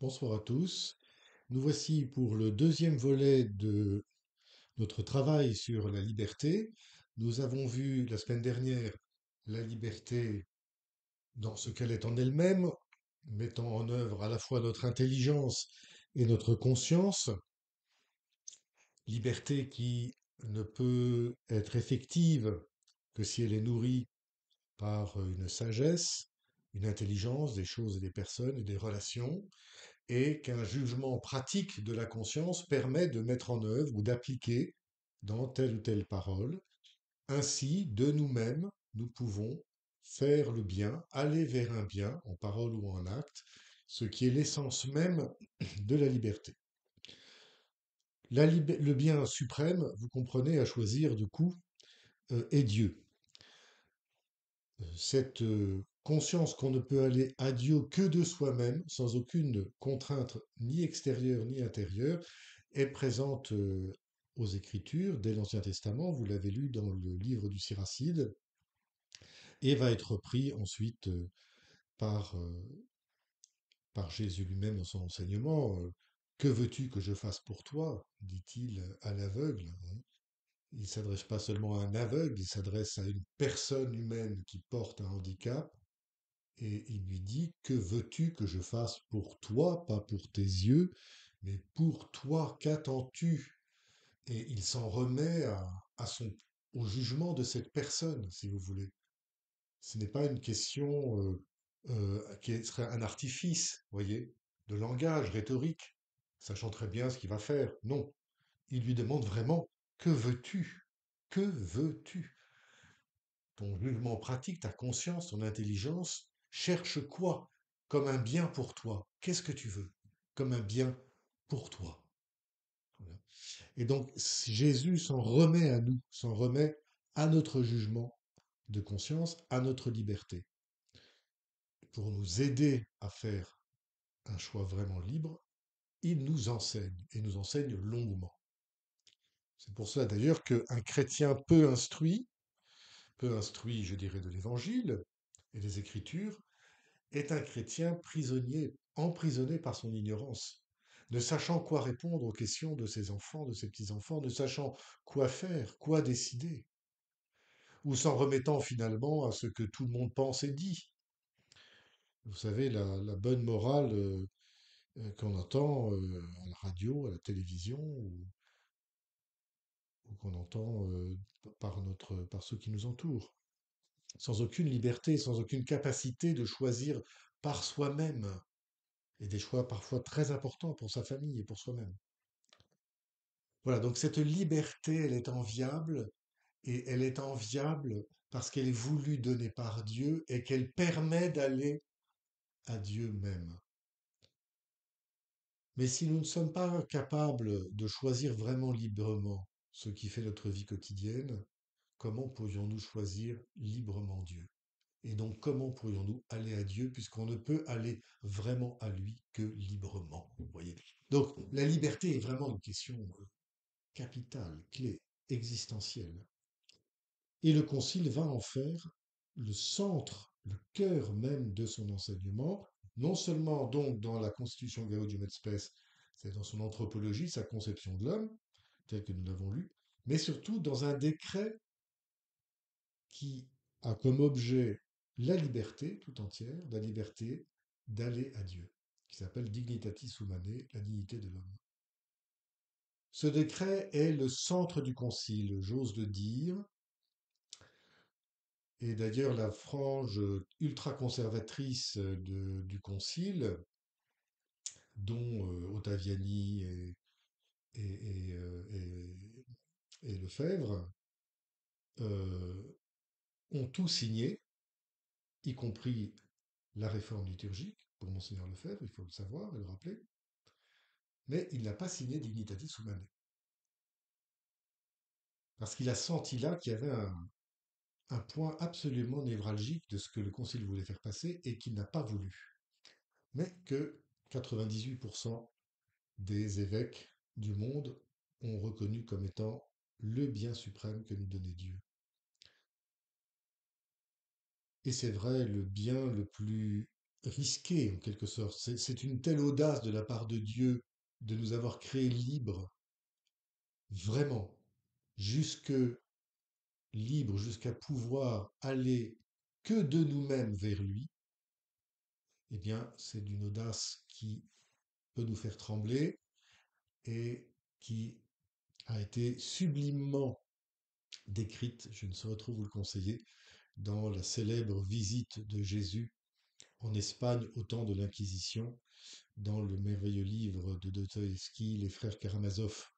Bonsoir à tous. Nous voici pour le deuxième volet de notre travail sur la liberté. Nous avons vu la semaine dernière la liberté dans ce qu'elle est en elle-même, mettant en œuvre à la fois notre intelligence et notre conscience. Liberté qui ne peut être effective que si elle est nourrie par une sagesse, une intelligence des choses et des personnes et des relations, et qu'un jugement pratique de la conscience permet de mettre en œuvre ou d'appliquer dans telle ou telle parole. Ainsi, de nous-mêmes, nous pouvons faire le bien, aller vers un bien, en parole ou en acte, ce qui est l'essence même de la liberté. Le bien suprême, vous comprenez, à choisir du coup, est Dieu. Cette conscience qu'on ne peut aller à Dieu que de soi-même, sans aucune contrainte ni extérieure ni intérieure, est présente aux Écritures dès l'Ancien Testament, vous l'avez lu dans le livre du Siracide, et va être repris ensuite par, par Jésus lui-même dans son enseignement. Que veux-tu que je fasse pour toi dit-il à l'aveugle. Il ne s'adresse pas seulement à un aveugle, il s'adresse à une personne humaine qui porte un handicap. Et il lui dit, que veux-tu que je fasse pour toi, pas pour tes yeux, mais pour toi, qu'attends-tu? Et il s'en remet à au jugement de cette personne, si vous voulez. Ce n'est pas une question qui serait un artifice, voyez, de langage rhétorique, sachant très bien ce qu'il va faire. Non, il lui demande vraiment, que veux-tu? Que veux-tu? Ton jugement pratique, ta conscience, ton intelligence, cherche quoi comme un bien pour toi? Qu'est-ce que tu veux comme un bien pour toi? Voilà. Et donc Jésus s'en remet à nous, s'en remet à notre jugement de conscience, à notre liberté, pour nous aider à faire un choix vraiment libre. Il nous enseigne, et nous enseigne longuement. C'est pour cela d'ailleurs qu'un chrétien peu instruit, je dirais, de l'Évangile et des Écritures, est un chrétien prisonnier, emprisonné par son ignorance, ne sachant quoi répondre aux questions de ses enfants, de ses petits-enfants, ne sachant quoi faire, quoi décider, ou s'en remettant finalement à ce que tout le monde pense et dit. Vous savez, la bonne morale qu'on entend à la radio, à la télévision, ou qu'on entend par ceux qui nous entourent, sans aucune liberté, sans aucune capacité de choisir par soi-même, et des choix parfois très importants pour sa famille et pour soi-même. Voilà, donc cette liberté, elle est enviable, et elle est enviable parce qu'elle est voulue donner par Dieu et qu'elle permet d'aller à Dieu même. Mais si nous ne sommes pas capables de choisir vraiment librement ce qui fait notre vie quotidienne, comment pourrions-nous choisir librement Dieu? Et donc, comment pourrions-nous aller à Dieu puisqu'on ne peut aller vraiment à lui que librement, vous voyez? Donc, la liberté est vraiment une question capitale, clé, existentielle. Et le Concile va en faire le centre, le cœur même de son enseignement, non seulement donc dans la Constitution Gaudium et Spes, c'est dans son anthropologie, sa conception de l'homme, telle que nous l'avons lu, mais surtout dans un décret qui a comme objet la liberté tout entière, la liberté d'aller à Dieu, qui s'appelle Dignitatis Humanae, la dignité de l'homme. Ce décret est le centre du Concile, j'ose le dire, et d'ailleurs la frange ultra-conservatrice du Concile, dont Ottaviani et, euh, et- et Lefebvre, euh, ont tout signé, y compris la réforme liturgique, pour Monseigneur Lefebvre, il faut le savoir et le rappeler, mais il n'a pas signé Dignitatis Humanae, parce qu'il a senti là qu'il y avait un point absolument névralgique de ce que le Concile voulait faire passer et qu'il n'a pas voulu, mais que 98% des évêques du monde ont reconnu comme étant le bien suprême que nous donnait Dieu. Et c'est vrai, le bien le plus risqué en quelque sorte. C'est une telle audace de la part de Dieu de nous avoir créés libres, vraiment, jusque libres, jusqu'à pouvoir aller que de nous-mêmes vers lui. Eh bien, c'est d'une audace qui peut nous faire trembler et qui a été sublimement décrite, je ne saurais trop vous le conseiller, dans la célèbre visite de Jésus en Espagne au temps de l'Inquisition, dans le merveilleux livre de Dostoïevski, Les Frères Karamazov,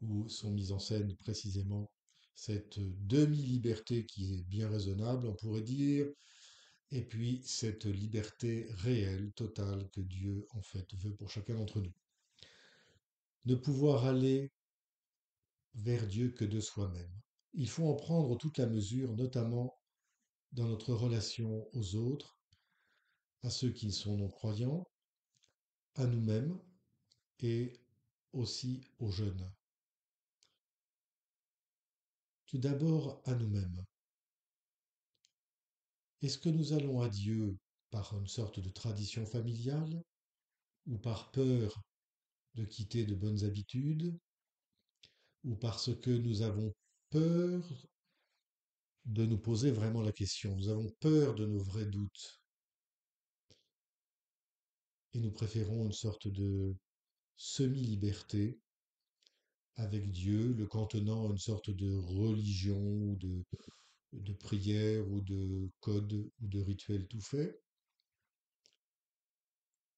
où sont mises en scène précisément cette demi-liberté qui est bien raisonnable, on pourrait dire, et puis cette liberté réelle, totale, que Dieu en fait veut pour chacun d'entre nous. Ne pouvoir aller vers Dieu que de soi-même. Il faut en prendre toute la mesure, notamment dans notre relation aux autres, à ceux qui sont non-croyants, à nous-mêmes et aussi aux jeunes. Tout d'abord à nous-mêmes. Est-ce que nous allons à Dieu par une sorte de tradition familiale ou par peur de quitter de bonnes habitudes ou parce que nous avons peur de nous poser vraiment la question, nous avons peur de nos vrais doutes et nous préférons une sorte de semi-liberté avec Dieu, le cantonnant à une sorte de religion ou de prière ou de code ou de rituel tout fait,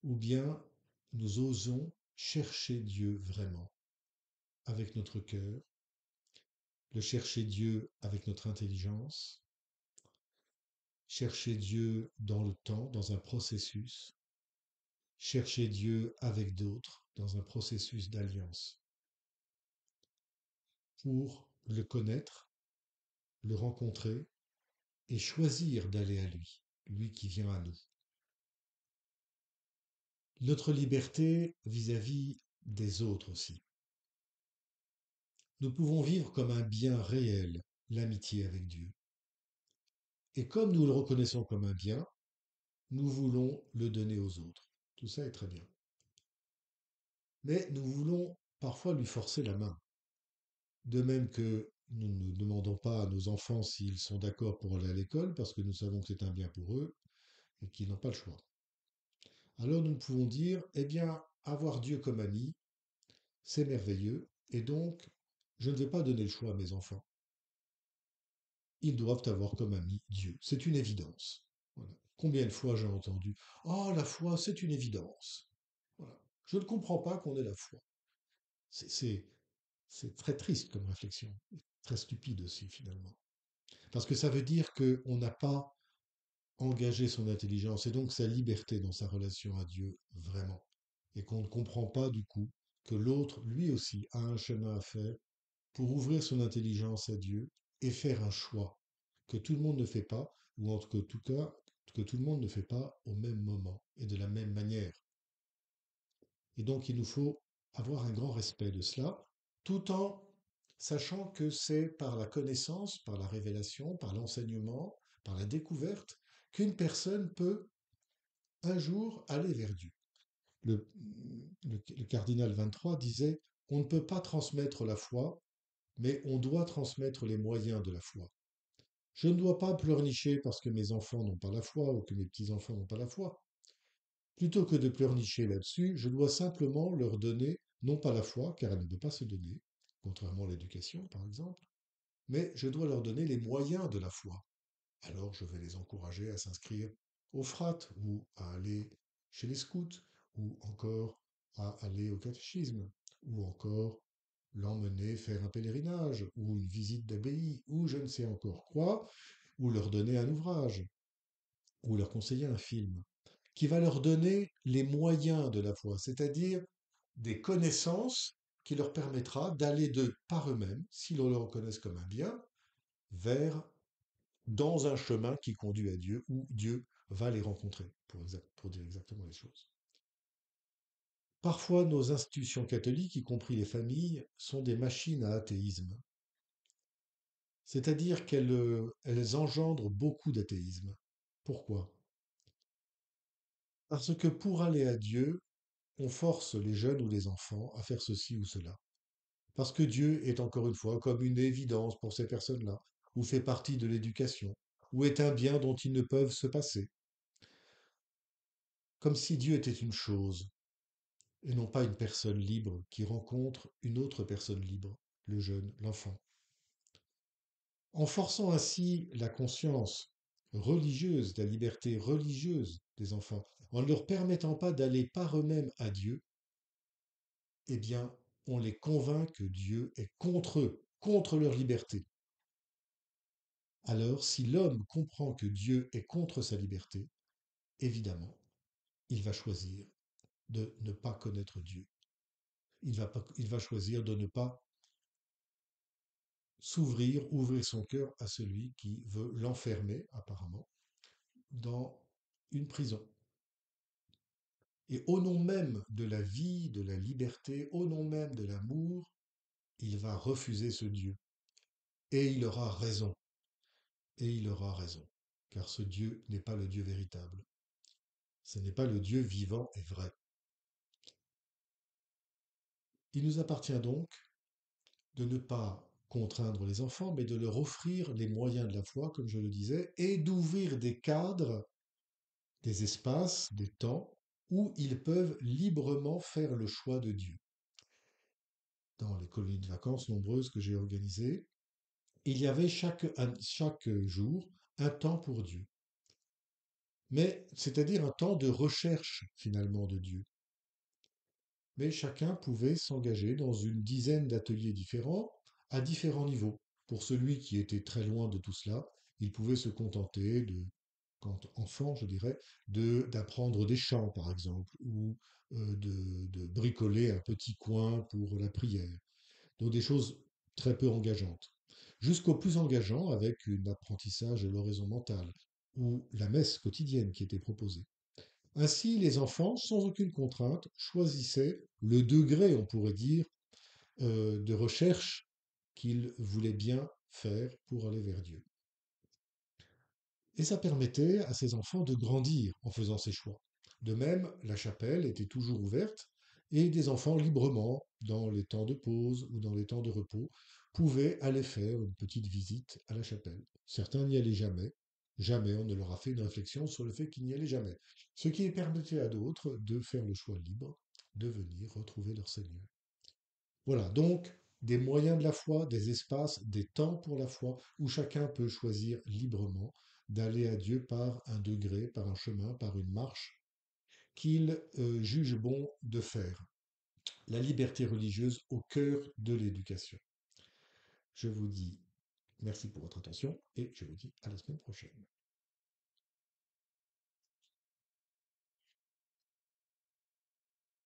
ou bien nous osons chercher Dieu vraiment avec notre cœur, le chercher Dieu avec notre intelligence, chercher Dieu dans le temps, dans un processus, chercher Dieu avec d'autres, dans un processus d'alliance, pour le connaître, le rencontrer et choisir d'aller à lui, lui qui vient à nous. Notre liberté vis-à-vis des autres aussi. Nous pouvons vivre comme un bien réel l'amitié avec Dieu. Et comme nous le reconnaissons comme un bien, nous voulons le donner aux autres. Tout ça est très bien. Mais nous voulons parfois lui forcer la main. De même que nous ne demandons pas à nos enfants s'ils sont d'accord pour aller à l'école parce que nous savons que c'est un bien pour eux et qu'ils n'ont pas le choix. Alors nous pouvons dire, eh bien, avoir Dieu comme ami, c'est merveilleux, et donc je ne vais pas donner le choix à mes enfants. Ils doivent avoir comme ami Dieu. C'est une évidence. Voilà. Combien de fois j'ai entendu oh, la foi, c'est une évidence. Voilà. Je ne comprends pas qu'on ait la foi. C'est très triste comme réflexion, très stupide aussi finalement. Parce que ça veut dire qu'on n'a pas engagé son intelligence et donc sa liberté dans sa relation à Dieu vraiment. Et qu'on ne comprend pas du coup que l'autre, lui aussi, a un chemin à faire pour ouvrir son intelligence à Dieu et faire un choix que tout le monde ne fait pas, ou en tout cas que tout le monde ne fait pas au même moment et de la même manière. Et donc il nous faut avoir un grand respect de cela, tout en sachant que c'est par la connaissance, par la révélation, par l'enseignement, par la découverte, qu'une personne peut un jour aller vers Dieu. Le cardinal 23 disait, on ne peut pas transmettre la foi, mais on doit transmettre les moyens de la foi. Je ne dois pas pleurnicher parce que mes enfants n'ont pas la foi ou que mes petits-enfants n'ont pas la foi. Plutôt que de pleurnicher là-dessus, je dois simplement leur donner, non pas la foi, car elle ne peut pas se donner, contrairement à l'éducation par exemple, mais je dois leur donner les moyens de la foi. Alors je vais les encourager à s'inscrire au frat ou à aller chez les scouts ou encore à aller au catéchisme ou encore l'emmener faire un pèlerinage ou une visite d'abbaye ou je ne sais encore quoi, ou leur donner un ouvrage ou leur conseiller un film qui va leur donner les moyens de la foi, c'est-à-dire des connaissances qui leur permettra d'aller de par eux-mêmes, s'ils le reconnaissent comme un bien, vers dans un chemin qui conduit à Dieu, où Dieu va les rencontrer, pour dire exactement les choses. Parfois, nos institutions catholiques, y compris les familles, sont des machines à athéisme. C'est-à-dire qu'elles engendrent beaucoup d'athéisme. Pourquoi? Parce que pour aller à Dieu, on force les jeunes ou les enfants à faire ceci ou cela. Parce que Dieu est encore une fois comme une évidence pour ces personnes-là, ou fait partie de l'éducation, ou est un bien dont ils ne peuvent se passer. Comme si Dieu était une chose, et non pas une personne libre qui rencontre une autre personne libre, le jeune, l'enfant. En forçant ainsi la conscience religieuse, la liberté religieuse des enfants, en ne leur permettant pas d'aller par eux-mêmes à Dieu, eh bien, on les convainc que Dieu est contre eux, contre leur liberté. Alors, si l'homme comprend que Dieu est contre sa liberté, évidemment, il va choisir de ne pas connaître Dieu. Il va choisir de ne pas s'ouvrir, ouvrir son cœur à celui qui veut l'enfermer, apparemment, dans une prison. Et au nom même de la vie, de la liberté, au nom même de l'amour, il va refuser ce Dieu. Et il aura raison. Et il aura raison. Car ce Dieu n'est pas le Dieu véritable. Ce n'est pas le Dieu vivant et vrai. Il nous appartient donc de ne pas contraindre les enfants, mais de leur offrir les moyens de la foi, comme je le disais, et d'ouvrir des cadres, des espaces, des temps où ils peuvent librement faire le choix de Dieu. Dans les colonies de vacances nombreuses que j'ai organisées, il y avait chaque jour un temps pour Dieu. Mais c'est-à-dire un temps de recherche finalement de Dieu. Mais chacun pouvait s'engager dans une dizaine d'ateliers différents à différents niveaux. Pour celui qui était très loin de tout cela, il pouvait se contenter de, quand enfant, je dirais, d'apprendre des chants, par exemple, ou de bricoler un petit coin pour la prière. Donc des choses très peu engageantes. Jusqu'au plus engageant avec un apprentissage de l'oraison mentale, ou la messe quotidienne qui était proposée. Ainsi, les enfants, sans aucune contrainte, choisissaient le degré, on pourrait dire, de recherche qu'ils voulaient bien faire pour aller vers Dieu. Et ça permettait à ces enfants de grandir en faisant ces choix. De même, la chapelle était toujours ouverte et des enfants librement, dans les temps de pause ou dans les temps de repos, pouvaient aller faire une petite visite à la chapelle. Certains n'y allaient jamais. Jamais on ne leur a fait une réflexion sur le fait qu'ils n'y allaient jamais. Ce qui permettait à d'autres de faire le choix libre de venir retrouver leur Seigneur. Voilà, donc des moyens de la foi, des espaces, des temps pour la foi, où chacun peut choisir librement d'aller à Dieu par un degré, par un chemin, par une marche qu'il juge bon de faire. La liberté religieuse au cœur de l'éducation. Je vous dis merci pour votre attention et je vous dis à la semaine prochaine.